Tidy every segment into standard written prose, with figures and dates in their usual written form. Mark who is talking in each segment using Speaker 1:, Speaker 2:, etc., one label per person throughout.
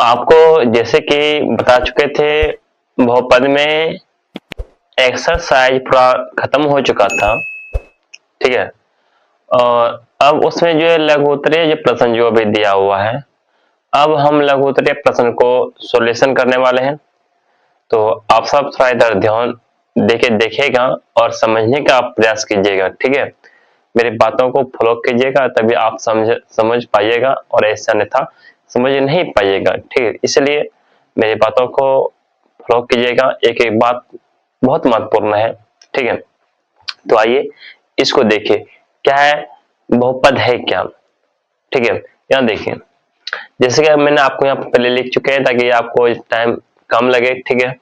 Speaker 1: आपको जैसे कि बता चुके थे, बहुपद में एक्सरसाइज पूरा खत्म हो चुका था, ठीक है। और अब उसमें जो है लघुत्तरीय जो प्रश्न जो अभी दिया हुआ है, अब हम लघुत्तरीय प्रश्न को सॉल्यूशन करने वाले हैं। तो आप सब थोड़ा इधर ध्यान देके देखिएगा और समझने का आप प्रयास कीजिएगा, ठीक है। मेरी बातों को फॉलो कीजिएगा, तभी आप समझ पाइएगा, और ऐसा अन्यथा समझ नहीं पाइएगा, ठीक है। इसलिए मेरी बातों को फॉलो कीजिएगा, एक एक बात बहुत महत्वपूर्ण है, ठीक है। तो आइए इसको देखिए, क्या है बहुपद है क्या, ठीक है। यहाँ देखिए, जैसे कि मैंने आपको यहाँ पहले लिख चुके हैं ताकि आपको टाइम कम लगे, ठीक है।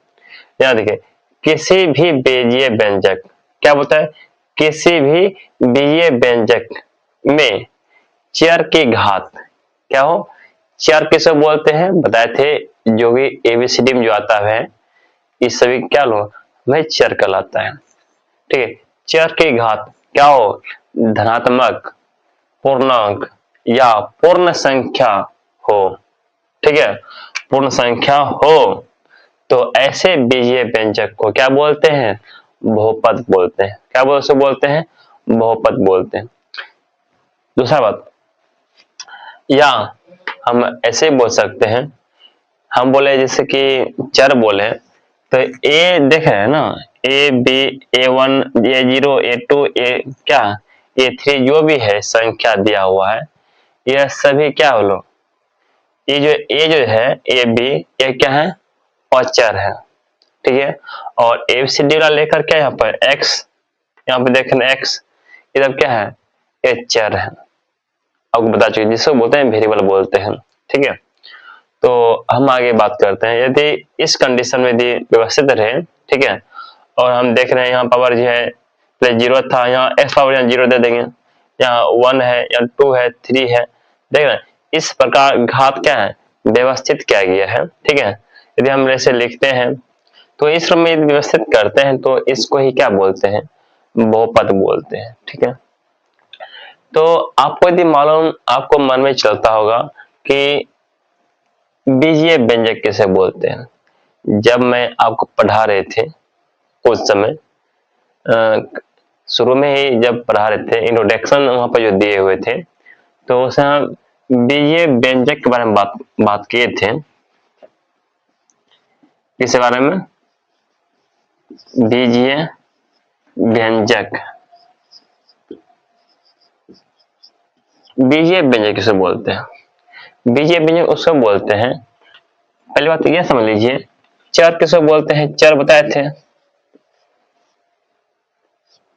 Speaker 1: यहाँ देखिए, किसी भी बीजीय व्यंजक, क्या बोलता है, किसी भी बीजीय व्यंजक में चर की घात, क्या हो, चर किसे बोलते हैं बताए थे, जो भी एबीसीडी में जो आता है इस सभी क्या लो वह चर कहलाता है, ठीक है। चर की घात क्या हो, धनात्मक, पूर्णांक या पूर्ण संख्या हो, ठीक है। पूर्ण संख्या हो तो ऐसे बीजीय व्यंजक को क्या बोलते हैं, बहुपद बोलते हैं। क्या बोलते हैं, बहुपद बोलते हैं। दूसरा बात, या हम ऐसे बोल सकते हैं, हम बोले जैसे कि चर बोले तो ए देख रहे हैं ना, ए बी, ए1, ए0, ए2, ए क्या, ए3 जो भी है संख्या दिया हुआ है, यह सभी क्या बोलो, ये जो ए जो है ए बी, ये क्या है, अचर है, ठीक है। और एबीसीडी वाला लेकर क्या यहाँ पर एक्स, यहाँ पे देखें एक्स, इधर क्या है, ये चर है। आपको बता चुके, जिसको बोलते हैं वेरिएबल बोलते हैं, ठीक है। तो हम आगे बात करते हैं, यदि इस कंडीशन में यदि व्यवस्थित रहे, ठीक है, और हम देख रहे हैं यहाँ पावर जो है पहले 0 था, यहाँ एक्स पावर यहाँ 0 दे देंगे, यहाँ 1 है, यहाँ 2 है, 3 है, देख रहे हैं। इस प्रकार घात क्या है, व्यवस्थित किया गया है, ठीक है। यदि हम ऐसे लिखते हैं तो इस क्रम में यदि व्यवस्थित करते हैं तो इसको ही क्या बोलते हैं, बहुपद बोलते हैं, ठीक है। तो आपको यदि मालूम, आपको मन में चलता होगा कि बीजीय व्यंजक किसे बोलते हैं। जब मैं आपको पढ़ा रहे थे उस समय शुरू में ही जब पढ़ा रहे थे, इंट्रोडक्शन वहां पर जो दिए हुए थे, तो उसमें हम बीजीय व्यंजक के बारे में बात किए थे। किस बारे में, बीजीय व्यंजक, बीजीय व्यंजक किसे बोलते हैं, बीजीय व्यंजक उसको बोलते हैं, पहली बात तो यह समझ लीजिए, चर किसे बोलते हैं, चर बताए थे,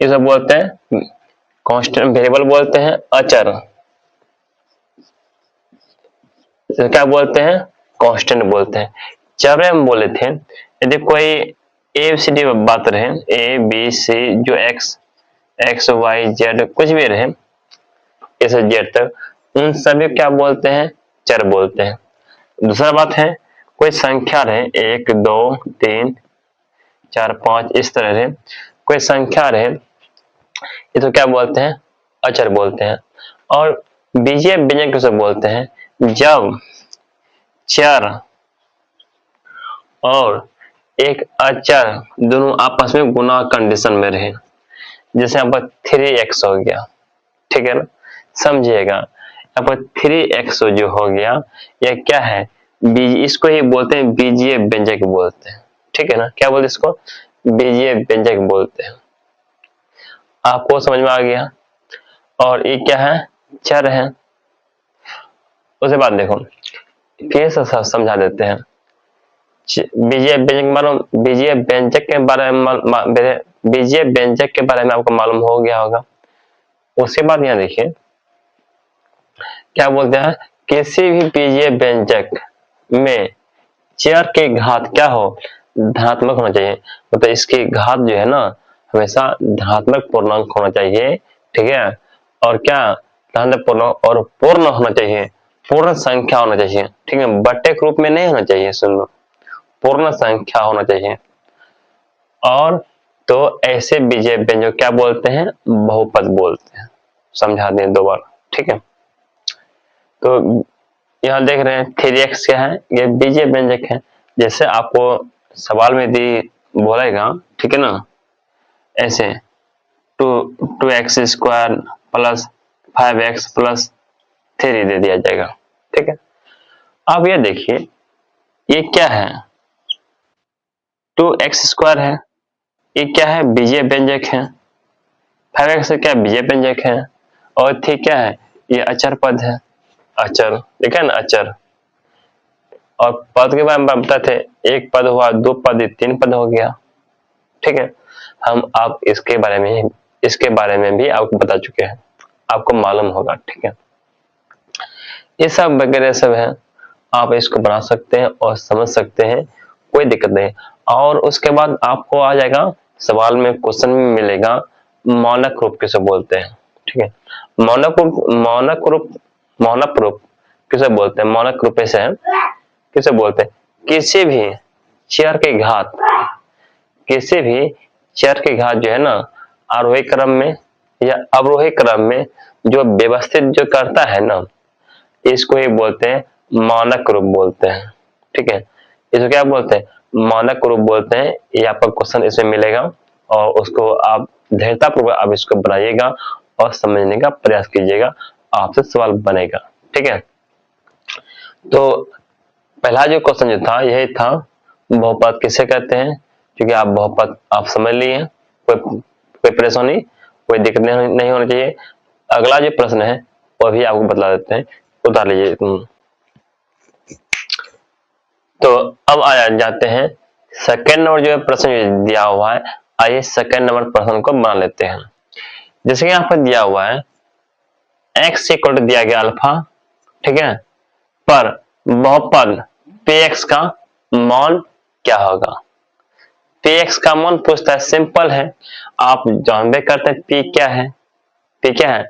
Speaker 1: ये सब बोलते हैं कांस्टेंट, वेरिएबल बोलते हैं, अचर तो क्या बोलते हैं, कांस्टेंट बोलते हैं। चर हम बोले थे, यदि कोई एबीसीडी बात रहे, ए बी सी जो एक्स वाई जेड कुछ भी रहे, ऐसे जेड तक, उन सभी क्या बोलते हैं, चर बोलते हैं। दूसरा बात है, कोई संख्या रहे 1 2 3 4 5 इस तरह रहे, कोई संख्या रहे, ये तो क्या बोलते हैं, अचर बोलते हैं। और बीजीय व्यंजक किसे बोलते हैं, जब चर और एक अचर दोनों आपस में गुना कंडीशन में रहे। जैसे यहाँ पर 3x हो गया, ठीक है ना, समझिएगा, यहाँ पर 3x जो हो गया, यह क्या है, इसको ही बोलते हैं बीजीय व्यंजक बोलते हैं, ठीक है ना। क्या बोलते हैं इसको, बीजीय व्यंजक बोलते हैं। आपको समझ में आ गया। और ये क्या है, चर है। उसके बाद देखो कैसे समझा देते हैं, बीजीय व्यंजक मालूम, बीजीय व्यंजक के बारे में, बीजीय व्यंजक के बारे में आपको मालूम हो गया होगा। उसके बाद यहाँ देखिए क्या बोलते हैं, किसी भी बीजीय व्यंजक में चर की घात क्या हो, धनात्मक होना चाहिए, मतलब इसकी घात जो है ना हमेशा धनात्मक पूर्णांक होना चाहिए, ठीक है। और क्या, धनात्मक पूर्णांक और पूर्ण होना चाहिए, पूर्ण संख्या होना चाहिए, ठीक है, बट्टे के रूप में नहीं होना चाहिए, सुन लो, पूर्ण संख्या होना चाहिए। और तो ऐसे बीजीय व्यंजक क्या बोलते हैं, बहुपद बोलते हैं। समझा दें दो बार, ठीक है। तो यहाँ देख रहे हैं 3x क्या है, ये बीजीय व्यंजक है। जैसे आपको सवाल में दी बोलेगा, ठीक है ना, ऐसे 2x² प्लस 5x प्लस 3 दे दिया जाएगा, ठीक है। अब ये देखिए ये क्या है, 2x² है, ये क्या है, बीजीय व्यंजक है। 5x क्या बीजीय व्यंजक है, और 3 क्या है, ये अचर पद है। अचर देखा ना, अचर। और पद के बारे में बताते थे, एक पद हुआ, 2 पद, 3 पद हो गया, ठीक है। हम आप इसके बारे में भी आपको बता चुके हैं, आपको मालूम होगा, ठीक है। ये सब वगैरह सब है, आप इसको बना सकते हैं और समझ सकते हैं, कोई दिक्कत नहीं। और उसके बाद आपको आ जाएगा सवाल में, क्वेश्चन में मिलेगा मानक रूप किसे बोलते हैं, ठीक है। मानक रूप किसे बोलते हैं, मानक रूप से किसे बोलते हैं, किसी भी चर के घात जो है ना, आरोही क्रम में या अवरोही क्रम में जो व्यवस्थित जो करता है ना, इसको ही बोलते हैं मानक रूप बोलते हैं, ठीक है। इसको क्या बोलते हैं, मानक रूप बोलते हैं। ये आपका क्वेश्चन इसमें मिलेगा और उसको आप धैर्यतापूर्वक आप इसको बनाइएगा और समझने का प्रयास कीजिएगा, आपसे सवाल बनेगा, ठीक है। तो पहला जो क्वेश्चन जो था यही था, बहुपद किसे कहते हैं, क्योंकि आप बहुपद आप समझ लिए, कोई परेशानी, कोई दिक्कत नहीं होनी चाहिए। अगला जो प्रश्न है वो भी आपको बता देते हैं, उतार लीजिए। तो अब आ जाते हैं सेकंड नंबर जो प्रश्न दिया हुआ है। आइए सेकंड नंबर प्रश्न को बना लेते हैं। जैसे कि यहाँ पर दिया हुआ है x इक्वल टू दिया गया अल्फा, ठीक है, पर बहुपद px का मान क्या होगा। px का मान पूछता है, सिंपल है, आप जानबे करते हैं p क्या है। p क्या है,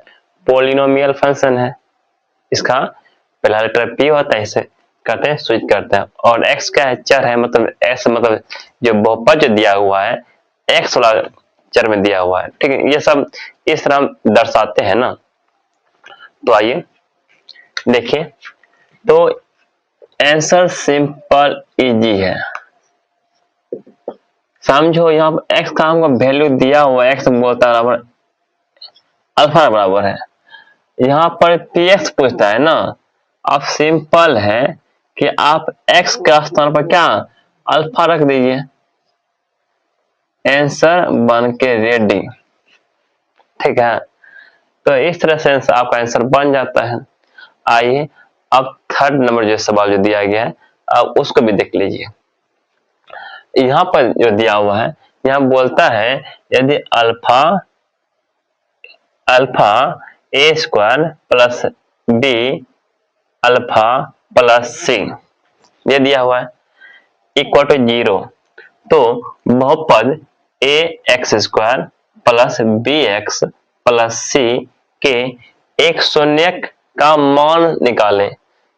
Speaker 1: पोलिनोमियल फंक्शन है, इसका पहला लेटर p होता है, इसे कहते हैं स्विच करते हैं। और x क्या है, चर है, मतलब x मतलब जो बहुपद जो दिया हुआ है x वाला चर में दिया हुआ है, ठीक है। ये सब इस तरह दर्शाते हैं ना। तो आइए देखिए, तो आंसर सिंपल इजी है, समझो। यहाँ पर x का हमको वैल्यू दिया हुआ है, x बोलता है बराबर अल्फा बराबर है, यहाँ पर px पूछता है ना। अब सिंपल है कि आप x का स्थान पर क्या अल्फा रख दीजिए, आंसर बन के रेडी, ठीक है। तो इस तरह से आपका आंसर बन जाता है। आइए अब थर्ड नंबर जो सवाल जो दिया गया है, अब उसको भी देख लीजिए। यहाँ पर जो दिया हुआ है, यहाँ बोलता है यदि alpha a square plus b alpha plus c ये दिया हुआ है इक्वल टू 0, तो बहुपद a x square plus b x plus c के एक शून्यक का मान निकालें।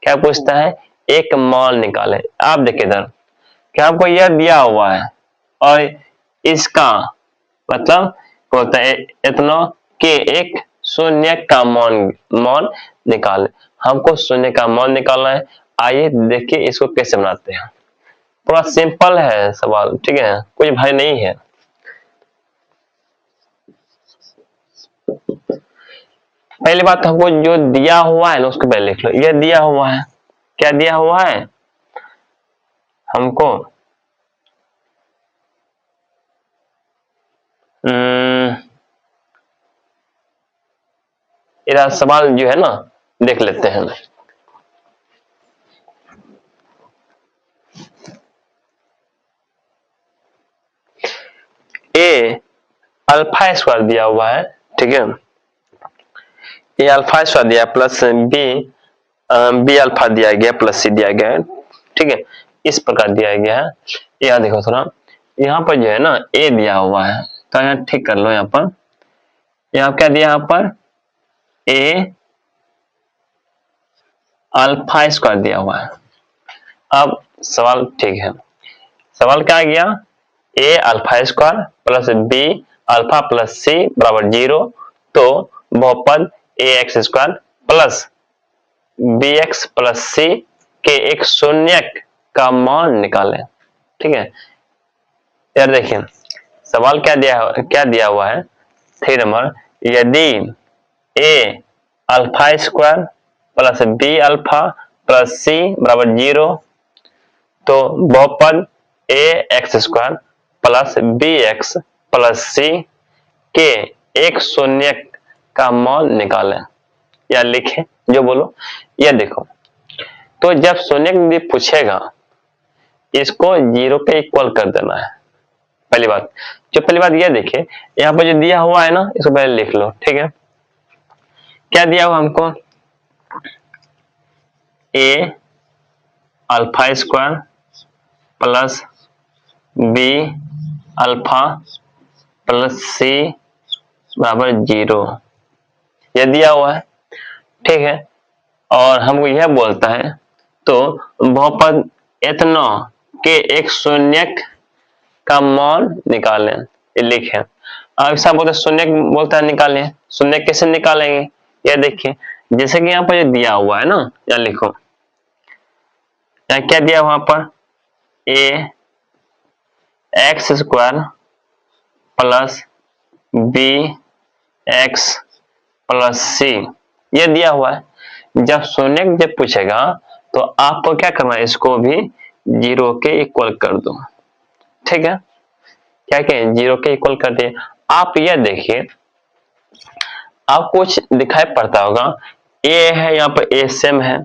Speaker 1: क्या पूछता है, एक मान निकालें। आप देखिए इधर क्या आपको यह दिया हुआ है और इसका मतलब होता है इतना के एक शून्य का मान निकालें। हमको शून्य का मान निकालना है। आइए देखिए इसको कैसे बनाते हैं, थोड़ा सिंपल है सवाल, ठीक है, कुछ भारी नहीं है। पहली बात हमको जो दिया हुआ है ना उसको पहले लिख लो। यह दिया हुआ है, क्या दिया हुआ है हमको, इधर सवाल जो है ना देख लेते हैं। ए अल्फा स्क्वायर दिया हुआ है, ठीक है, ए अल्फा स्क्वायर दिया प्लस बी अल्फा दिया गया प्लस सी दिया गया है, ठीक है, इस प्रकार दिया गया है। यहाँ देखो थोड़ा, यहाँ पर जो है ना ए दिया हुआ है, तो यहाँ ठीक कर लो। यहाँ पर यहाँ क्या दिया, यहाँ पर ए अल्फा स्क्वायर दिया हुआ है। अब सवाल ठीक है, सवाल क्या आ गया, a alpha square plus b alpha plus c बराबर 0, तो बहुपद a x square plus b x plus c के एक शून्यक का मान निकालें। ठीक है, यार देखिए सवाल क्या दिया हुआ है 3 नंबर, यदि a alpha square plus b alpha plus c बराबर 0, तो बहुपद a x square plus b x plus c के एक शून्यक का मान निकालें या लिखें, जो बोलो। यह देखो, तो जब शून्यक यदि पूछेगा इसको 0 के इक्वल कर देना है। पहली बात, पहली बात यह देखिए, यहाँ पर जो दिया हुआ है ना, इसको पहले लिख लो। ठीक है, क्या दिया हुआ हमको, a alpha square plus b alpha plus c बराबर 0, यह दिया हुआ है। ठीक है, और हमको यह बोलता है तो बहुपद इतना के एक शून्यक का मान निकालें, ये लिखें। अब ऐसा बोलते शून्यक बोलता है निकालें, शून्यक कैसे निकालेंगे, यह देखिए, जैसे कि यहाँ पर जो दिया हुआ है ना, यहाँ लिखो, यहाँ क्या दिया हुआ पर, a x square plus b x plus c, यह दिया हुआ है। जब शून्यक जब पूछेगा तो आपको क्या करना है, इसको भी 0 के इक्वल कर दो। ठीक है, क्या कहें, 0 के इक्वल कर दिए। आप यह देखिए, आपको कुछ दिखाई पड़ता होगा, ए है यहाँ पर ए सेम है,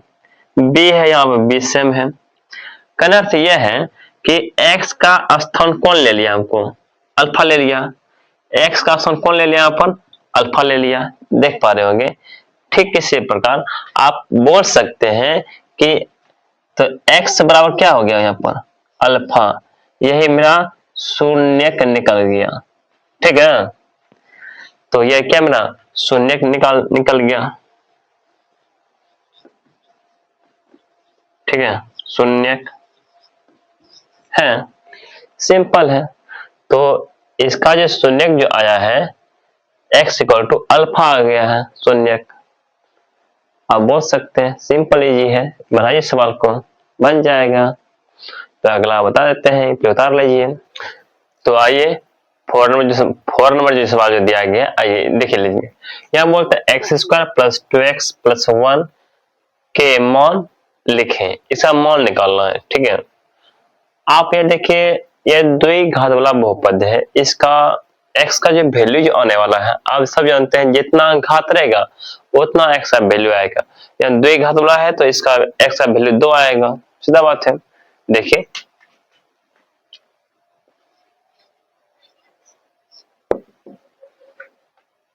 Speaker 1: बी है यहाँ पर बी सेम है। कहने अर्थ यह है कि x का स्थान कौन ले लिया, हमको अल्फा ले लिया, x का स्थान कौन ले लिया, अपन अल्फा ले लिया। देख पा रहे होंगे। ठीक इसी प्रकार आप बोल सकते हैं कि तो x बराबर क्या हो गया यहाँ पर, अल्फा, यही मेरा शून्यक निकल गया। ठीक है, तो यह क्या मेरा शून्यक निकल गया। ठीक है, शून्यक है, सिंपल है। तो इसका जो शून्यक जो आया है x इक्वल टू अल्फा आ गया है शून्यक। आप बोल सकते हैं, सिंपल इजी है, बनाइए सवाल को, बन जाएगा। तो अगला बता देते हैं, फिर उतार लीजिए। तो आइए 4 नंबर जो सवाल जो दिया गया, आइए देख लीजिए। यहाँ बोलते हैं x square plus 2x plus 1 के मान लिखें, इसका मान निकालना है। ठीक है, आप ये देखिए, ये द्विघात वाला बहुपद है, इसका x का जो वैल्यू जो आने वाला है, आप सब जानते हैं जितना घात रहेगा उतना x का वैल्यू आएगा। यहाँ द्विघात वाला है तो इसका x का वैल्यू 2 आएगा, सीधा बात है। देखिए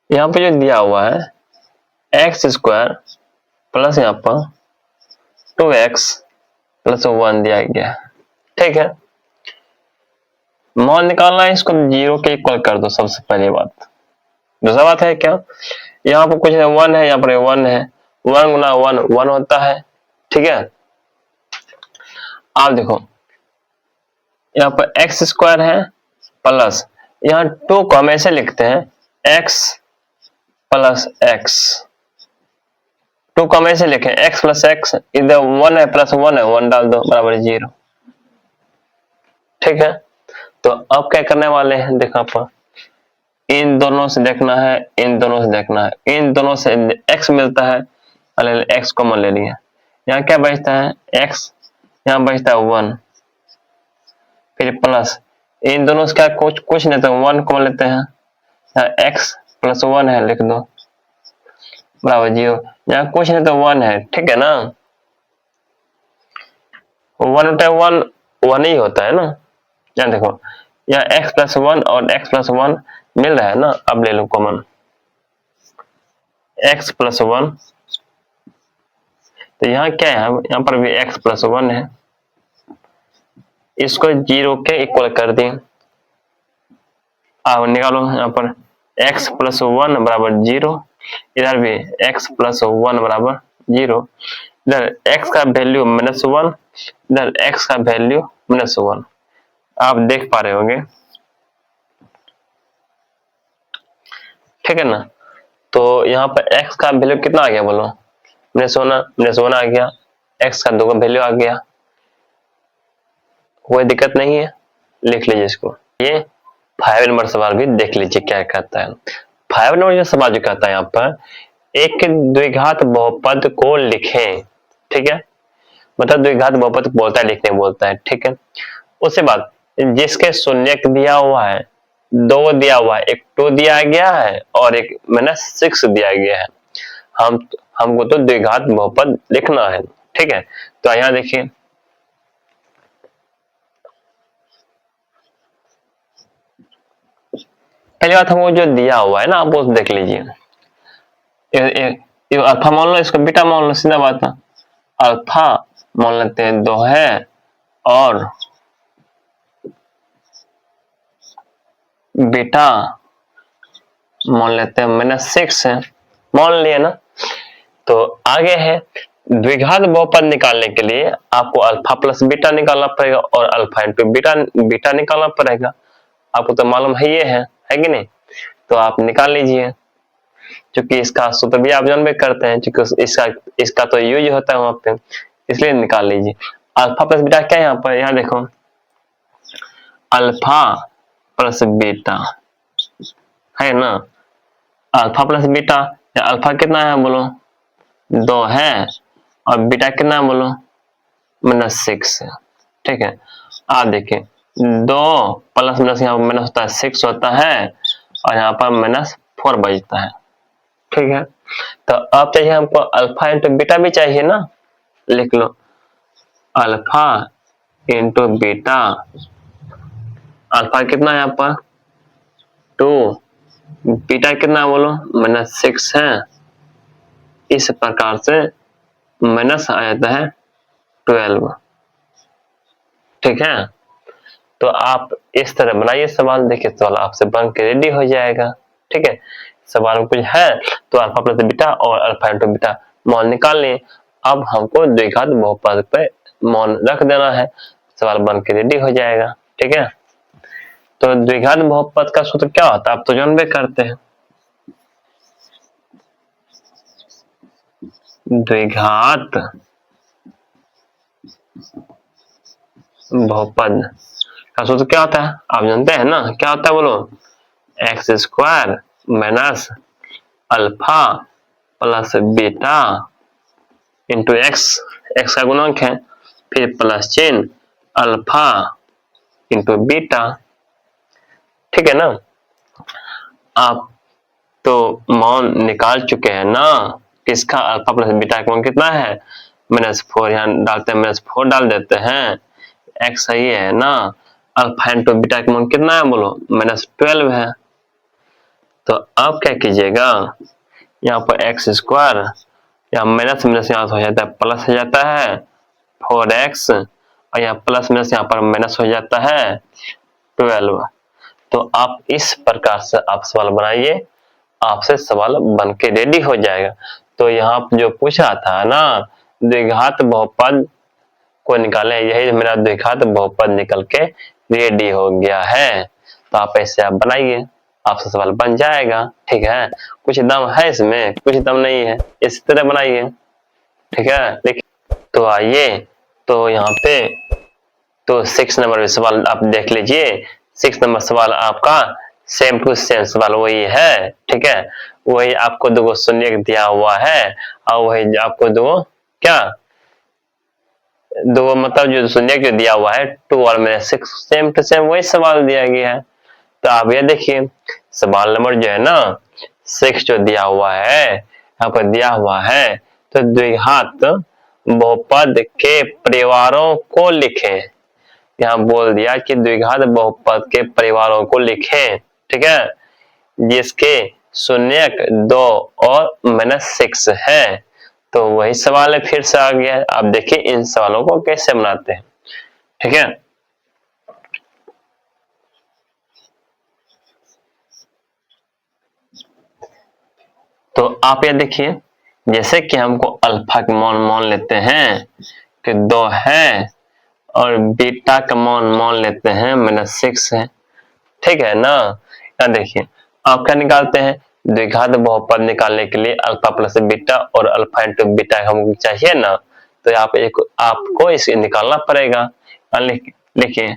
Speaker 1: यहाँ पे जो दिया हुआ है एक्स स्क्वायर प्लस यहाँ पर 2x प्लस 1 दिया गया। ठीक है, मान निकालना है, इसको 0 के इक्वल कर दो, सबसे पहली बात। दूसरा बात है क्या, यहाँ पर कुछ 1 है, यहाँ पर 1 है, 1 गुना 1 1 होता है। ठीक है, आप देखो यहाँ पर एक्स स्क्वायर है प्लस यहाँ 2 को हम ऐसे लिखते हैं x प्लस एक्स, 2 को हम ऐसे लिखें x प्लस एक्स, इधर 1 है प्लस 1 है, 1 डाल दो बराबर 0। ठीक है, तो अब क्या करने वाले हैं, देखो पर इन दोनों से देखना है, इन दोनों से देखना है, इन दोनों से x मिलता है, x कॉमन ले लिया। यहाँ क्या बचता है x, यहाँ बचता है 1, फिर प्लस इन दोनों से क्या कुछ नहीं तो 1 कॉमन लेते हैं, यहाँ x प्लस 1 है, लिख दो बराबर 0। यहाँ कुछ नहीं तो 1 है। ठीक है ना, 1 उठे 1 1 ही होता है ना। यहाँ देखो, यहाँ x प्लस 1 और x प्लस 1 मिल रहा है ना, अब ले लो कॉमन x प्लस 1, तो यहाँ क्या है, यहाँ पर भी x प्लस 1 है, इसको 0 के इक्वल कर दें। अब निकालो यहाँ पर x प्लस 1 बराबर 0, इधर भी x प्लस 1 बराबर 0, इधर x का वैल्यू -1, इधर x का वैल्यू -1। आप देख पा रहे होंगे। ठीक है ना, तो यहाँ पर x का वैल्यू कितना आ गया बोलो, -1 आ गया, x का 2 का वैल्यू आ गया, कोई दिक्कत नहीं है, लिख लीजिए इसको। ये 5 नंबर सवाल भी देख लीजिए क्या कहता है। 5 नंबर जो सवाल जो कहता है यहाँ पर, एक द्विघात बहुपद को लिखें, ठीक है, मतलब द्विघात बहुपद बोलता है, लिखने बोलता है, ठीक है। उसके बाद जिसके शून्यक दिया हुआ है, 2 दिया हुआ है, एक 2 दिया गया है और एक -6 दिया गया है, हमको तो द्विघात बहुपद लिखना है, ठीक है। तो यहाँ देखिए, पहली बात हमको जो दिया हुआ है ना, आप वो देख लीजिए। अल्फा मान लो, इसको बीटा मान लो, सीधा बात है। अल्फा मान लेते हैं 2 है और बीटा मान लेते हैं -6 है, मान लिया ना। तो आगे है, द्विघात बहुपद निकालने के लिए आपको अल्फा प्लस बीटा निकालना पड़ेगा और अल्फा इंटू बीटा निकालना पड़ेगा। आपको तो मालूम है, ये है कि नहीं? तो आप निकाल लीजिए, क्योंकि इसका सूत्र भी आप जानबे करते हैं, क्योंकि इसका तो यूज होता है वहां पे, इसलिए निकाल लीजिए। अल्फा प्लस बीटा क्या है यहाँ पर, यहाँ देखो, अल्फा प्लस बीटा है ना, अल्फा प्लस बीटा, अल्फा कितना है बोलो, 2 है और बीटा कितना है बोलो, -6 है, ठीक है। आप देखिए, 2 प्लस माइनस यहाँ पर माइनस होता है, 6 होता है और यहाँ पर -4 बचता है, ठीक है। तो अब चाहिए हमको अल्फा इंटू बीटा भी चाहिए ना, लिख लो अल्फा इंटू बीटा। अल्फा कितना है यहाँ पर 2, बीटा कितना बोलो -6 है, इस प्रकार से माइनस आ जाता है 12, ठीक है। तो आप इस तरह बनाइए सवाल, देखिए सवाल आपसे बन के रेडी हो जाएगा, ठीक है। सवाल में कुछ है तो अल्फा प्लस बीटा और अल्फा इंटू बीटा मान निकाल लें। अब हमको द्विघात बहुपद पे मान रख देना है, सवाल बन के रेडी हो जाएगा, ठीक है। तो द्विघात बहुपद का सूत्र क्या होता है आप तो जानबे करते हैं। द्विघात बहुपद का सूत्र क्या होता है आप जानते हैं ना, क्या होता है बोलो, x² minus alpha plus beta into x का गुणांक है, फिर प्लस चिन्ह अल्फा इंटू बीटा, ठीक है ना। आप तो मान निकाल चुके हैं ना, किसका, अल्फा प्लस बीटा का मान कितना है -4, यहाँ डालते हैं -4 डाल देते हैं, एक्स सही है ना। अल्फा इंटू बीटा का मान कितना है बोलो, -12 है। तो अब क्या कीजिएगा, यहाँ पर x², यहाँ माइनस माइनस यहाँ हो जाता है प्लस हो जाता है 4x और यहाँ प्लस माइनस यहाँ पर माइनस हो जाता है 12। तो आप इस प्रकार से आप सवाल बनाइए, आपसे सवाल बन के रेडी हो जाएगा। तो यहाँ जो पूछ रहा था ना, द्विघात बहुपद को निकाले, यही मेरा द्विघात बहुपद निकल के रेडी हो गया है। तो आप ऐसे आप बनाइए, आपसे सवाल बन जाएगा, ठीक है। कुछ दम है इसमें, कुछ दम नहीं है, इस तरह बनाइए, ठीक है। देखिए, तो आइए, तो यहाँ पे तो 6 नंबर सवाल आप देख लीजिए। 6 नंबर सवाल आपका सेम टू सेम सवाल वही है, ठीक है। वही आपको 2 शून्य दिया हुआ है और वही आपको 2 क्या 2 मतलब जो शून्य जो दिया हुआ है 2 और -6 सेम टू सेम वही सवाल दिया गया है। तो आप ये देखिए, सवाल नंबर जो है ना 6 जो दिया हुआ है, यहाँ पर दिया हुआ है, तो द्विघात बहुपद के परिवारों को लिखें। यहाँ बोल दिया कि द्विघात बहुपद के परिवारों को लिखें, ठीक है, जिसके शून्यक 2 और -6 है। तो वही सवाल है, फिर से आ गया। आप देखिए इन सवालों को कैसे बनाते हैं, ठीक है। तो आप ये देखिए, जैसे कि हमको अल्फा का मान लेते हैं कि 2 है और बीटा का मान लेते हैं -6 है, ठीक है ना। यहाँ देखिए आप क्या निकालते हैं, द्विघात बहुपद निकालने के लिए अल्फा प्लस बीटा और अल्फा इंटू बीटा हमको चाहिए ना, तो यहाँ पे आपको इसे निकालना पड़ेगा। लिखिए,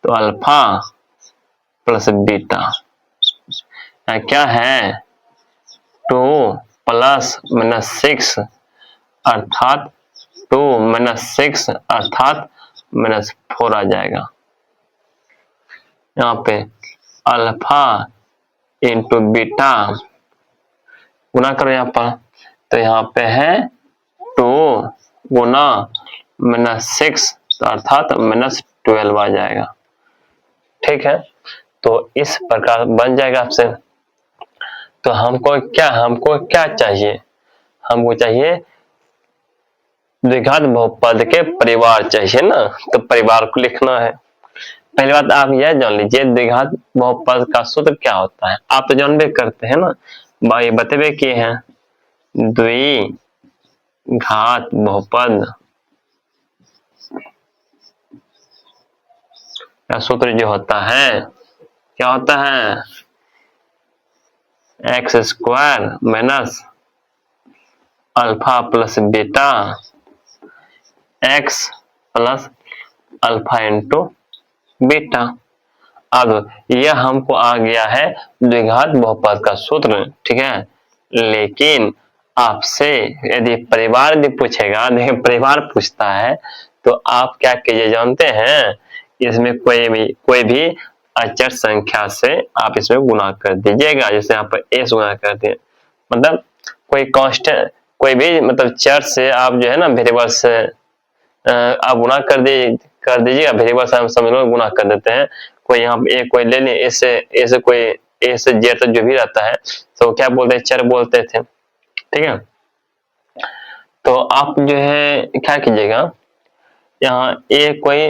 Speaker 1: तो अल्फा प्लस बीटा क्या है, 2 प्लस माइनस 6 अर्थात 2 माइनस 6 अर्थात -4 आ जाएगा। यहाँ पे अल्फा इंटू बीटा गुना करो यहाँ पर, तो यहाँ पे है 2 गुना -6 अर्थात -12 आ जाएगा। ठीक है, तो इस प्रकार बन जाएगा आपसे। तो हमको क्या चाहिए, हमको चाहिए द्विघात बहुपद के परिवार चाहिए ना, तो परिवार को लिखना है। पहली बात आप यह जान लीजिए द्विघात बहुपद का सूत्र क्या होता है, आप तो जानबे करते हैं ना, भाई बतेबे किए हैं। द्विघात बहुपद का सूत्र जो होता है, क्या होता है, x square minus alpha plus beta x plus alpha into beta. अब यह हमको आ गया है द्विघात बहुपद का सूत्र, ठीक है। लेकिन आपसे यदि परिवार भी पूछेगा, देखिए परिवार पूछता है तो आप क्या कीजिए जानते हैं, इसमें कोई भी अचर संख्या से आप इसमें गुणा कर दीजिएगा। जैसे यहाँ पर ए से गुणा कर दिए, मतलब कोई कांस्टेंट, कोई भी मतलब चर से आप जो है ना वेरिएबल से आप गुणा कर दीजिएगा। वेरिएबल से हम समझ लो गुणा कर देते हैं। कोई यहाँ ए कोई ले लें, ऐसे कोई ए से जेड तक जो भी रहता है तो क्या बोलते हैं, चर बोलते थे, ठीक है। तो आप जो है क्या कीजिएगा, यहाँ ए कोई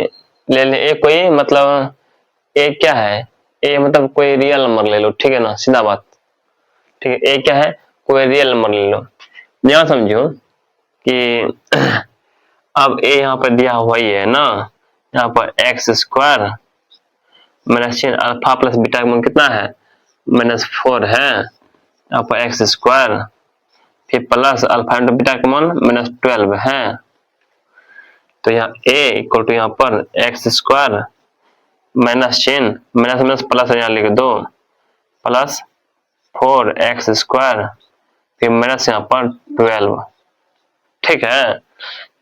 Speaker 1: ले लें, ए कोई मतलब ए क्या है, ए मतलब कोई रियल नंबर ले लो, ठीक है ना, सीधा बात, ठीक है। ए क्या है, कोई रियल नंबर ले लो। यहाँ समझो कि अब ए यहाँ पर दिया हुआ ही है ना, यहाँ पर x square minus alpha plus beta का मान कितना है, -4 है। यहाँ पर एक्स स्क्वायर फिर प्लस अल्फा इंटू बीटा का मान -12 है। तो यहाँ ए इक्वल टू यहाँ पर x square minus minus plus यहाँ लिख दो, प्लस 4x स्क्वायर फिर माइनस यहाँ पर 12, ठीक है।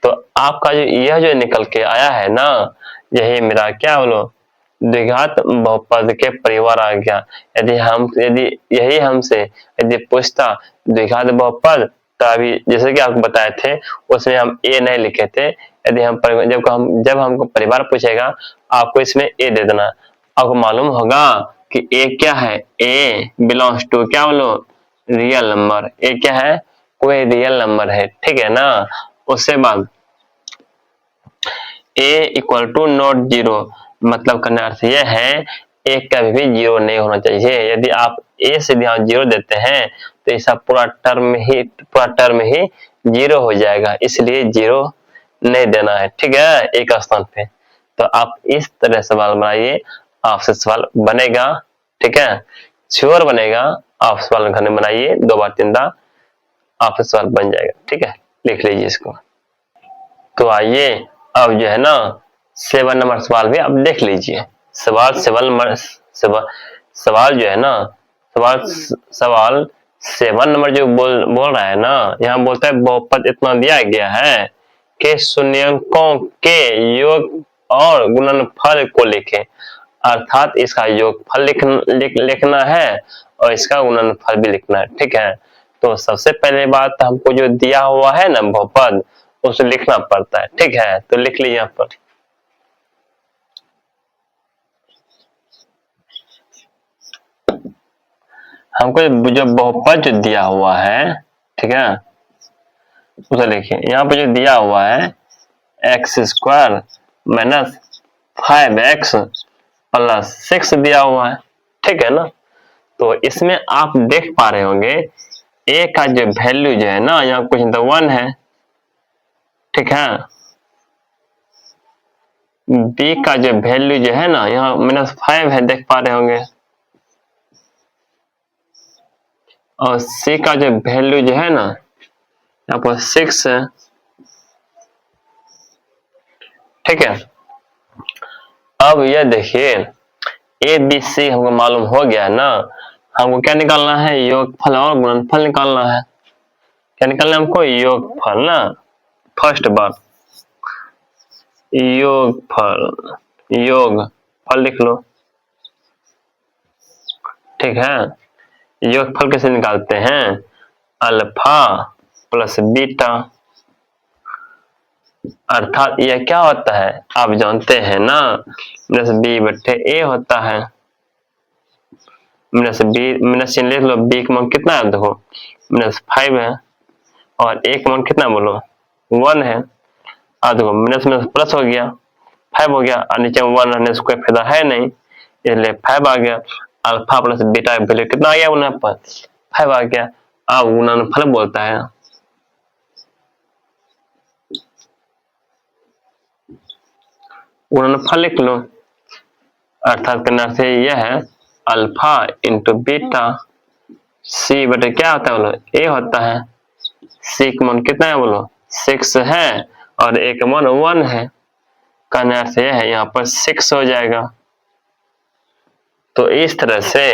Speaker 1: तो आपका यह जो निकल के आया है ना, यही मेरा क्या बोलो द्विघात बहुपद के परिवार आ गया। यदि यही हमसे यदि पूछता द्विघात बहुपद, तो अभी जैसे कि आपको बताए थे उसमें हम ए नहीं लिखे थे। यदि जब हमको परिवार पूछेगा आपको इसमें ए दे देना। आपको मालूम होगा कि ए क्या है, ए बिलोंग्स टू क्या बोलो रियल नंबर। ए क्या है, कोई रियल नंबर है, ठीक है ना। उसके बाद ए इक्वल टू नॉट जीरो, मतलब करने अर्थ यह है ए कभी भी जीरो नहीं होना चाहिए। यदि आप ए से ध्यान जीरो देते हैं तो ऐसा पूरा टर्म ही जीरो हो जाएगा, इसलिए जीरो नहीं देना है, ठीक है, एक स्थान पे। तो आप इस तरह सवाल बनाइए, आपसे सवाल बनेगा, ठीक है, श्योर बनेगा। आप सवाल घर में बनाइए 2 बार 3 बार, आपसे सवाल बन जाएगा, ठीक है। लिख लीजिए इसको। तो आइए अब जो है ना 7 नंबर सवाल भी अब देख लीजिए। सवाल जो है ना, सवाल 7 नंबर जो बोल रहा है ना, यहाँ बोलता है बहुपद इतना दिया गया है कि शून्यंकों के योग और गुणनफल को लिखें। अर्थात इसका योगफल लिखना है और इसका गुणनफल भी लिखना है, ठीक है। तो सबसे पहले बात हमको जो दिया हुआ है ना बहुपद, उसे लिखना पड़ता है, ठीक है। तो लिख लीजिए यहाँ पर, हमको जो बहुपद जो दिया हुआ है, ठीक है, उसे लिखिए। यहाँ पर जो दिया हुआ है x square minus 5x plus 6 दिया हुआ है, ठीक है ना। तो इसमें आप देख पा रहे होंगे a का जो वैल्यू जो है ना, यहाँ कुछ तो 1 है, ठीक है। b का जो वैल्यू जो है ना, यहाँ -5 है, देख पा रहे होंगे। और सी का जो वैल्यू जो है ना यहाँ पर 6 है, ठीक है। अब यह देखिए ए बी सी हमको मालूम हो गया ना, हमको क्या निकालना है, योगफल और गुणनफल निकालना है। क्या निकालना है हमको, योगफल ना। फर्स्ट बात योगफल, योगफल लिख लो, ठीक है। योगफल कैसे निकालते हैं, अल्फा प्लस बीटा, अर्थात यह क्या होता है आप जानते हैं ना, माइनस बी बट्टे ए होता है। माइनस बी माइनस चिन्ह लिख लो, बी का मान कितना है देखो -5 है, और ए का मान कितना बोलो 1 है। अब देखो माइनस माइनस प्लस हो गया, 5 हो गया, और नीचे 1 रहने से कोई फायदा है नहीं, इसलिए 5 आ गया। अल्फा प्लस बीटा का वैल्यू कितना आ गया, गुना पर 5 आ गया। अब गुणनफल बोलता है, गुणनफल लिख लो, अर्थात करना से यह है अल्फा इंटू बीटा, सी बटे क्या होता है बोलो ए होता है। सी का मान कितना है बोलो 6 है, और ए का मान 1 है, कहने से यह है यहाँ पर 6 हो जाएगा। तो इस तरह से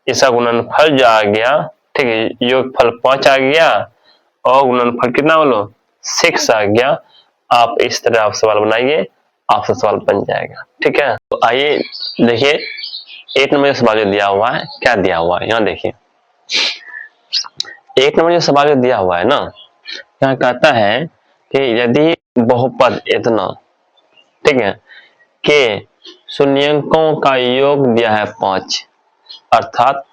Speaker 1: इसका गुणनफल जो आ गया, ठीक है, योगफल 5 आ गया और गुणनफल कितना बोलो 6 आ गया। आप इस तरह आप सवाल बनाइए, आपसे सवाल बन जाएगा, ठीक है। तो आइए देखिए 1 नंबर जो सवाल जो दिया हुआ है, क्या दिया हुआ है यहाँ देखिए। 1 नंबर जो सवाल जो दिया हुआ है ना, यहाँ कहता है कि यदि बहुपद इतना, ठीक है, के शून्यंकों का योग दिया है 5, अर्थात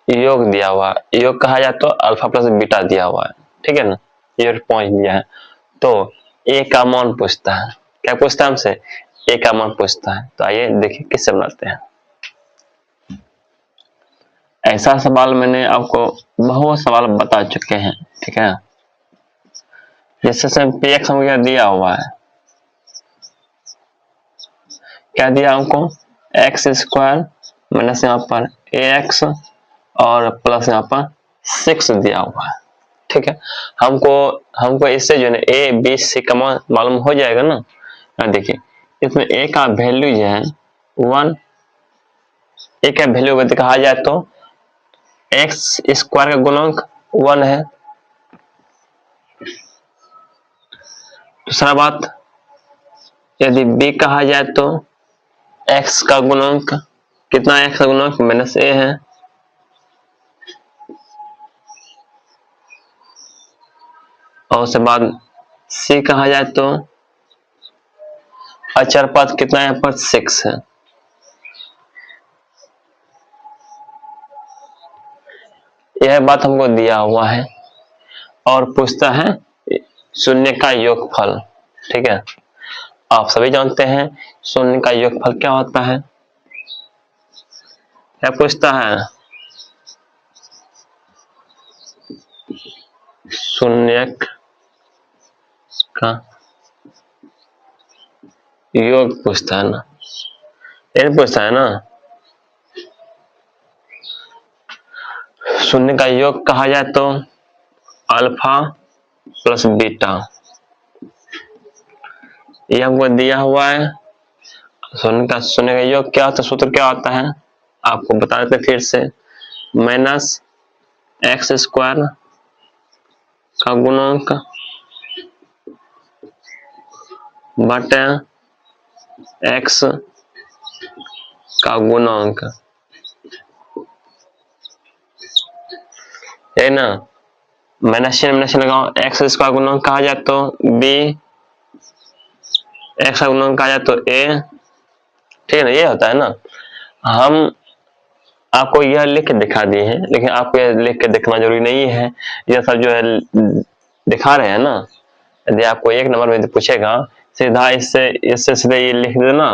Speaker 1: योग दिया हुआ, योग कहा जाए तो अल्फा प्लस बीटा दिया हुआ है, ठीक है ना, योग 5 दिया है, तो ए का मान पूछता है। क्या पूछता है हमसे, ए का मान पूछता है। तो आइए देखिए किससे बनाते हैं। ऐसा सवाल मैंने आपको बहुत सवाल बता चुके हैं, ठीक है। जैसे पी एक्स हमको क्या दिया हुआ है, क्या दिया हमको एक्स स्क्वायर माइनस यहाँ पर ए एक्स और प्लस यहाँ पर 6 दिया हुआ है, ठीक है। हमको इससे जो है ए बी सी का मान मालूम हो जाएगा ना। देखिए इसमें ए का वैल्यू जो है 1, ए का वैल्यू अगर कहा जाए तो एक्स स्क्वायर का गुणांक 1 है। दूसरा बात, यदि बी कहा जाए तो एक्स का गुणांक कितना, एक्स का गुणांक माइनस ए है। और उसके बाद सी कहा जाए तो अचर पद कितना यहाँ पर 6 है। यह बात हमको दिया हुआ है और पूछता है शून्य का योगफल, ठीक है। आप सभी जानते हैं शून्य का योगफल क्या होता है। क्या पूछता है, शून्य का योग पूछता है ना, ये पूछता है ना। शून्य का योग कहा जाए तो अल्फा प्लस बीटा, ये हमको दिया हुआ है। शून्य का योग क्या होता है, सूत्र क्या होता है आपको बता देते फिर से, माइनस एक्स स्क्वायर का गुणांक बटे एक्स का गुणांक, है ना। माइनस चिन्ह लगाओ, एक्स स्क्वायर गुणांक कहा जाए तो बी, एक्स का गुणांक कहा जाए तो ए, ठीक है ना। ये होता है ना। हम आपको यह लिख के दिखा दिए हैं, लेकिन आपको यह लिख के देखना जरूरी नहीं है। यह सब जो है दिखा रहे हैं ना, यदि आपको 1 नंबर में पूछेगा सीधा इससे सीधे ये लिख देना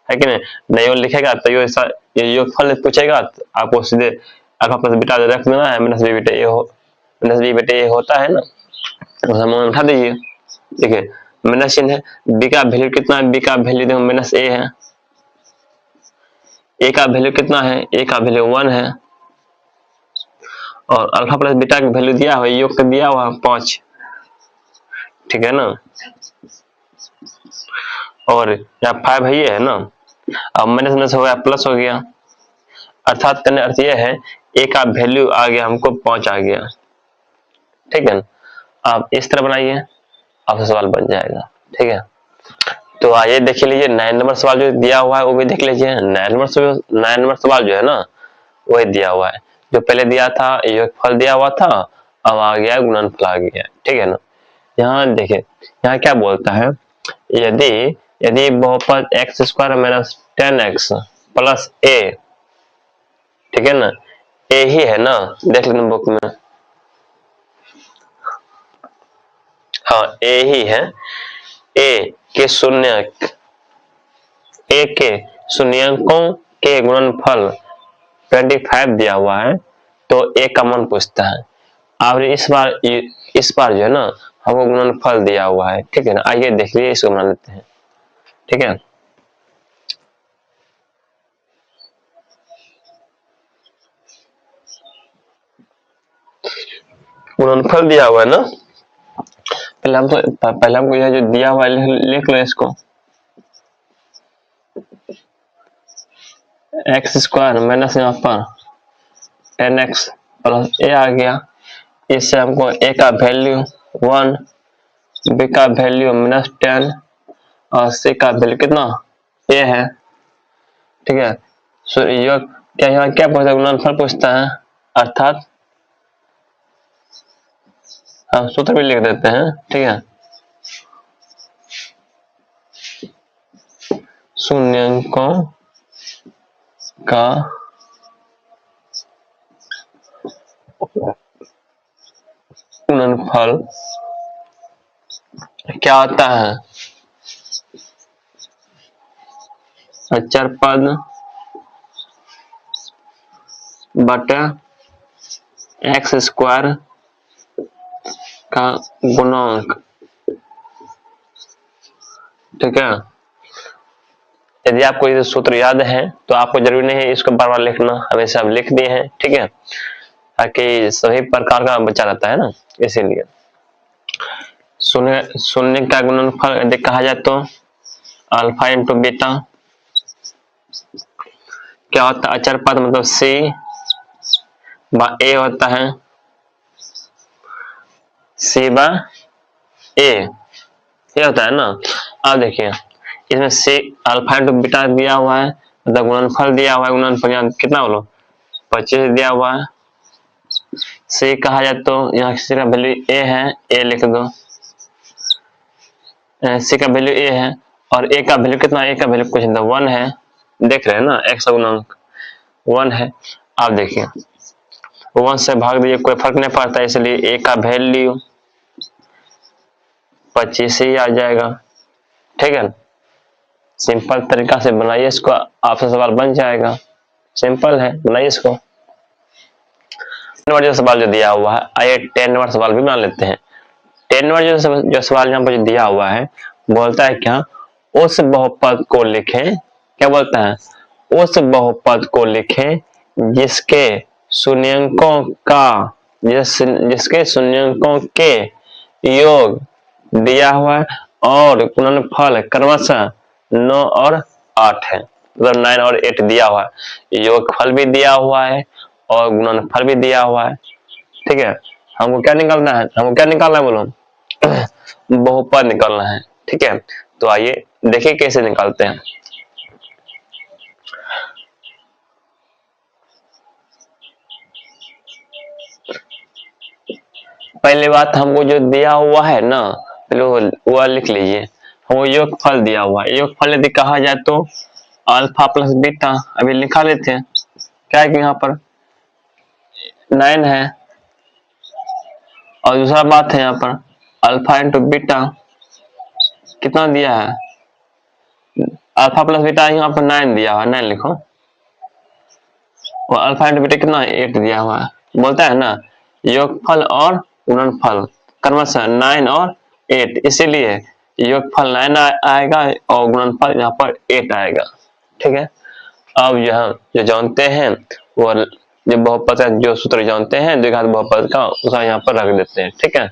Speaker 1: है कि नहीं लिखेगा तो ये योगफल पूछेगा तो आपको सीधे अल्फा प्लस बीटा रख देना है, माइनस बी बेटे ए हो, माइनस बी बेटे ए होता है ना, तो उठा दीजिए। देखिए माइनस चिन्ह है, बी का वैल्यू कितना है, बी का वैल्यू देखो माइनस ए है, ए का वैल्यू कितना है, ए का वैल्यू 1 है। और अल्फा प्लस बीटा की वैल्यू दिया हुआ है, योग का दिया हुआ 5, ठीक है ना, और यहाँ 5 है, ये है ना। अब माइनस में से हो गया प्लस हो गया, अर्थात करने अर्थ यह है ए का वैल्यू आ गया हमको 5 आ गया, ठीक है ना। आप इस तरह बनाइए, आपसे सवाल बन जाएगा, ठीक है। तो आइए देख लीजिए 9 नंबर सवाल जो दिया हुआ है वो भी देख लीजिए। 9 नंबर सवाल जो है ना वही दिया हुआ है, जो पहले दिया था योगफल दिया हुआ था, अब आ गया गुणनफल आ गया, ठीक है ना। यहाँ देखिए, यहाँ क्या बोलता है, यदि यदि बहुपद x square minus 10x plus a, ठीक है ना, ए ही है ना, देख लेना बुक में, हाँ ए ही है, ए के शून्यंकों के गुणनफल 25 दिया हुआ है, तो ए का मान पूछता है। और इस बार जो है ना हमको गुणनफल दिया हुआ है, ठीक है ना। आइए देख लीजिए, इसको बना लेते हैं, ठीक है। गुणनफल दिया हुआ है ना, पहले हमको यह जो दिया हुआ है लिख लो इसको, एक्स स्क्वायर माइनस यहाँ पर 10x प्लस ए आ गया। इससे हमको ए का वैल्यू 1, बी का वैल्यू -10 और सी का वैल्यू कितना ए है, ठीक है। सो योग क्या यहाँ क्या पूछता है, गुणनफल पूछता है, अर्थात हम सूत्र भी लिख देते हैं, ठीक है। शून्यंकों का गुणनफल क्या होता है, अचर पद बटा एक्स स्क्वायर का गुणांक, ठीक है। यदि आपको ये सूत्र याद है तो आपको जरूरी नहीं है इसको बार बार लिखना, हमेशा आप लिख दिए हैं, ठीक है, ताकि सभी प्रकार का बचा रहता है ना, इसीलिए। शून्य का गुणनफल यदि कहा जाए तो अल्फा इंटू बीटा क्या होता है, अचर पद मतलब सी बा ए होता है, सी बा ए ये होता है ना। अब देखिए इसमें सी अल्फा इंटू बीटा दिया हुआ है, मतलब गुणनफल दिया हुआ है, गुणनफल यहाँ कितना बोलो 25 दिया हुआ है। सी कहा जाए तो यहाँ सी का वैल्यू ए है, ए लिख दो, सी का वैल्यू ए है, और ए का वैल्यू कितना, ए का वैल्यू कुछ नहीं 1 है, देख रहे हैं ना, एक्स का गुणांक 1 है। आप देखिए 1 से भाग दीजिए, कोई फर्क नहीं पड़ता, इसलिए ए का वैल्यू 25 ही आ जाएगा, ठीक है। सिंपल तरीका से बनाइए इसको, आपसे सवाल बन जाएगा, सिंपल है, बनाइए इसको। 10 नंबर जो सवाल जो दिया हुआ है, आइए 10 नंबर सवाल भी बना लेते हैं। 10 नंबर जो सवाल यहाँ पर जो दिया हुआ है बोलता है क्या, उस बहुपद को लिखें, क्या बोलता है, उस बहुपद को लिखें जिसके शून्यंकों का जिसके शून्यंकों के योग दिया हुआ है और गुणनफल क्रमशः 9 और 8 है, मतलब 9 और 8 दिया हुआ है, योगफल भी दिया हुआ है और गुणनफल भी दिया हुआ है, ठीक है। हमको क्या निकालना है, हमको क्या निकालना है बोलो बहुपद निकालना है, ठीक है। तो आइए देखिए कैसे निकालते हैं। पहले बात हमको जो दिया हुआ है ना, वो लिख लीजिए, हमको योगफल दिया हुआ है, योगफल यदि कहा जाए तो अल्फा प्लस बीटा, अभी लिखा लेते हैं, क्या है कि यहाँ पर 9 है, और दूसरा बात है यहाँ पर अल्फा इंटू बीटा कितना दिया है, अल्फा प्लस बीटा यहाँ पर 9 दिया हुआ है, 9 लिखो, और अल्फा इंटू बीटा कितना 8 दिया हुआ है। बोलता है ना योगफल और गुणनफल क्रमशः 9 और 8, इसीलिए योगफल 9 आएगा और गुणनफल यहाँ पर 8 आएगा, ठीक है। अब यहाँ जो जानते हैं वो जो बहुपद का जो सूत्र जानते हैं द्विघात बहुपद का, उसका यहाँ पर रख देते हैं। ठीक है,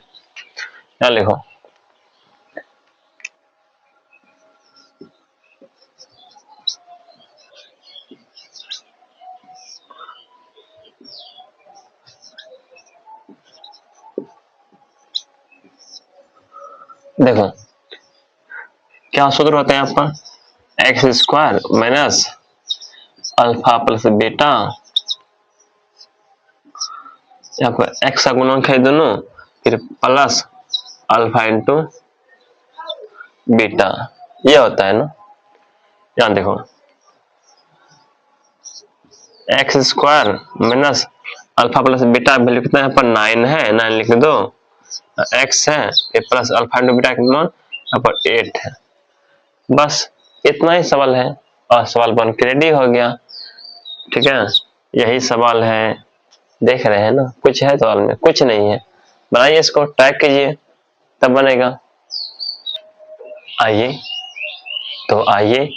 Speaker 1: यहाँ लिखो देखो क्या सूत्र होता है आपका, x square minus alpha plus beta, यहाँ पर एक्स का गुणनखंड है दोनों, फिर प्लस अल्फा इंटू बीटा, ये होता है ना। यहाँ देखो x square minus alpha plus beta value कितना है, पर 9 है, 9 लिख दो, एक्स है, फिर प्लस अल्फा इंटू बीटा कितना, यहाँ पर 8 है। बस इतना ही सवाल है और सवाल बन के रेडी हो गया। ठीक है, यही सवाल है, देख रहे हैं ना, कुछ है सवाल में, कुछ नहीं है। बनाइए इसको, ट्रैक कीजिए, तब बनेगा। आइए तो आइए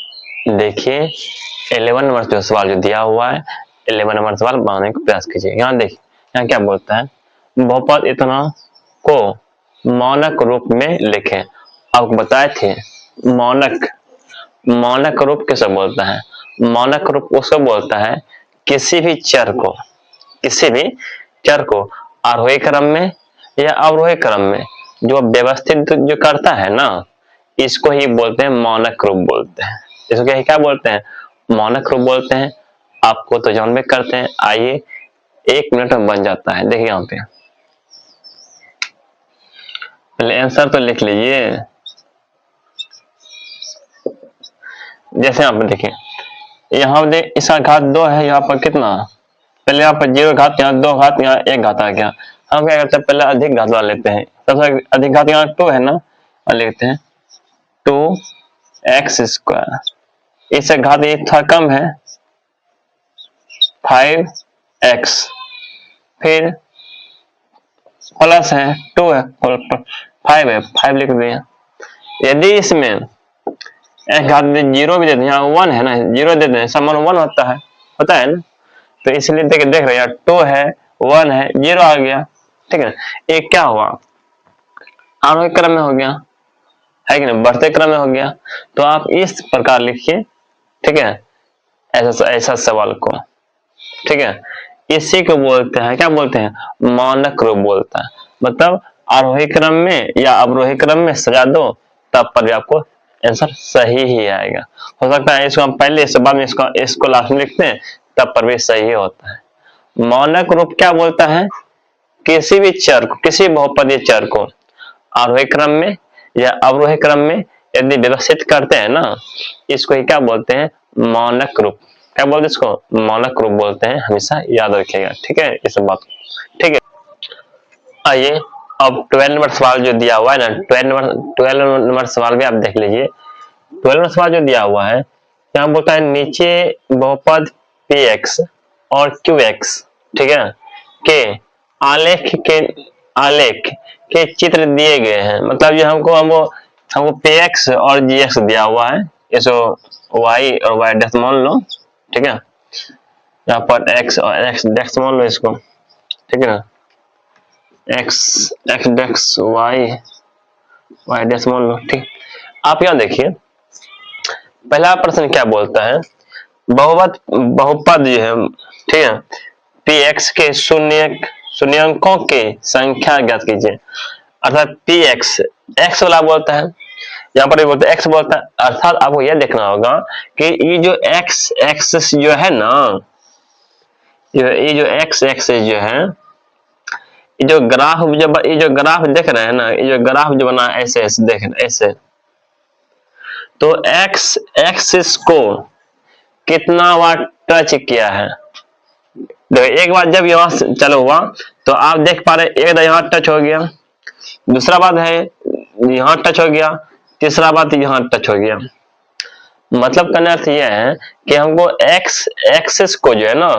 Speaker 1: देखिए 11 नंबर जो सवाल जो दिया हुआ है, 11 नंबर सवाल बनाने का प्रयास कीजिए। यहाँ देखिए, यहाँ क्या बोलता है, बहुपद इतना को मानक रूप में लिखें। आपको बताए थे मानक रूप किसे बोलता है, मानक रूप उसको बोलता है किसी भी चर को आरोही क्रम में या अवरोही क्रम में जो व्यवस्थित जो करता है ना, इसको ही बोलते हैं मानक रूप बोलते हैं। इसको क्या बोलते हैं, मानक रूप बोलते हैं। आपको तो जान में करते हैं, आइए 1 मिनट में बन जाता है। देखिए यहाँ पे पहले आंसर तो लिख लीजिए। जैसे यहाँ पर देखिए, यहाँ पे इसका घात 2 है, यहाँ पर कितना, पहले यहाँ पर 0 घात, यहाँ 2 घात, यहाँ 1 घात आ गया। हम क्या करते हैं, पहले अधिक घात वाला लेते हैं। सबसे अधिक घात यहाँ 2 है ना, और लिखते हैं 2x स्क्वायर, इससे घात ये थोड़ा कम है 5x, फिर प्लस है 2 है 5 है 5 लिख दिया। यदि इसमें एक घात 0 भी देते हैं, यहाँ 1 है ना, 0 देते हैं, समान 1 होता है ना, तो इसलिए देख रहे हैं 2 है 1 है 0 आ गया। ठीक है, एक क्या हुआ, आरोही क्रम में हो गया, है कि नहीं, बढ़ते क्रम में हो गया। तो आप इस प्रकार लिखिए। ठीक है, ऐसा सवाल को, ठीक है, इसी को बोलते हैं, क्या बोलते हैं, मानक रूप बोलता है। मतलब आरोही क्रम में या अवरोही क्रम में सजा दो, तब पर भी आपको आंसर सही ही आएगा। हो सकता है इसको हम पहले इसके बाद में इसको लास्ट में लिखते हैं, तब पर भी सही होता है। मानक रूप क्या बोलता है, किसी भी चर को, किसी बहुपदीय चर को आरोही क्रम में या अवरोही क्रम में यदि व्यवस्थित करते हैं ना, इसको ही क्या बोलते हैं, मानक रूप। क्या बोलते हैं इसको, मानक रूप बोलते हैं, हमेशा याद रखिएगा। ठीक है, इस बात को। ठीक है, आइए अब 12 नंबर सवाल जो दिया हुआ है ना, 12 नंबर सवाल भी आप देख लीजिए। 12 नंबर सवाल जो दिया हुआ है, यहाँ बोलता है नीचे बहुपद px और qx, ठीक है, के आलेख के चित्र दिए गए हैं। मतलब ये हमको px और gx दिया हुआ है, इसको y और y डेक्स मान लो। ठीक है, यहाँ पर x और x डेक्स मान लो इसको। ठीक है ना, x डेक्स y डेक्स मान लो। ठीक, आप यहाँ देखिए पहला प्रश्न क्या बोलता है, बहुपद जो है, ठीक है, px के शून्यंकों की संख्या ज्ञात कीजिए। अर्थात px x वाला बोलता है, यहाँ पर भी बोलते हैं x बोलता है। अर्थात आपको यह देखना होगा कि ये जो x एक्सिस जो है ना, ये जो x एक्सिस जो है, ये जो ग्राफ देख रहे हैं ना, ये जो ग्राफ जो बना ऐसे देख रहे ऐसे, तो x एक्सिस को कितना बार टच किया है। देखो एक बार जब यहाँ से चलो हुआ तो आप देख पा रहे, एक बार यहाँ टच हो गया, दूसरा बात है यहाँ टच हो गया, तीसरा बात यहाँ टच हो गया। मतलब कहने अर्थ यह है कि हमको x एक्सिस को जो है ना,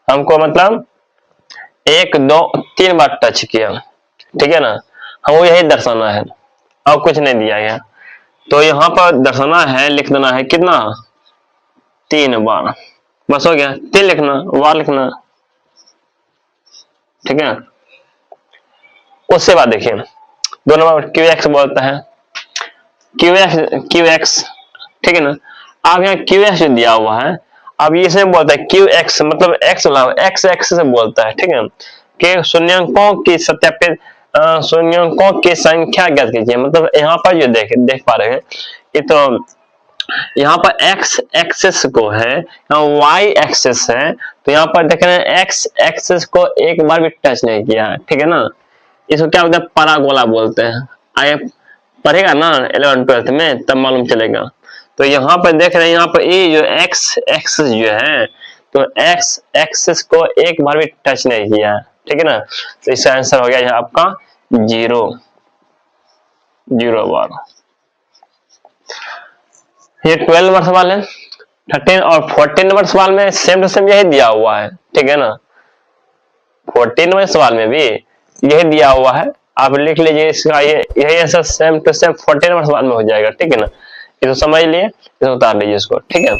Speaker 1: हमको मतलब 1 2 3 बार टच किया। ठीक है ना, हमको यही दर्शाना है और कुछ नहीं दिया गया। तो यहाँ पर दर्शाना है, लिख देना है कितना, 3 बार, बस हो गया। 3 लिखना, बार लिखना, ठीक है। उसके बाद देखिए 2 नंबर क्यू एक्स बोलता है, क्यू एक्स, ठीक है ना। अब यहाँ क्यू एक्स जो दिया हुआ है, अब ये इसमें बोलता है क्यू एक्स मतलब एक्स एक्स एक्स से बोलता है, ठीक है, कि शून्यंकों की सत्यापित शून्यंकों की संख्या ज्ञात कीजिए। मतलब यहाँ पर जो देख पा रहे हैं, ये तो यहाँ पर एक्स एक्सिस को है, यहाँ वाई एक्सिस है, तो यहाँ पर देख रहे हैं एक्स एक्सिस को एक बार भी टच नहीं किया, ठीक है ना। इसको क्या बोलते हैं, पैराबोला बोलते हैं। आगे पढ़ेगा ना 11th-12th में, तब मालूम चलेगा। तो यहाँ पर देख रहे हैं, यहाँ पर ये जो एक्स एक्सिस जो है, तो एक्स एक्सिस को एक बार भी टच नहीं किया, ठीक है ना। तो इसका आंसर हो गया यहाँ आपका 0 बार। ये 12 नंबर सवाल है। 13 और 14 नंबर सवाल में सेम टू सेम यही दिया हुआ है, ठीक है ना। 14 नंबर सवाल में भी यही दिया हुआ है, आप लिख लीजिए इसका, ये यही answer same to same 14 number सवाल में हो जाएगा, ठीक है ना। इसको समझ लिए, इसको उतार लीजिए इसको, ठीक है।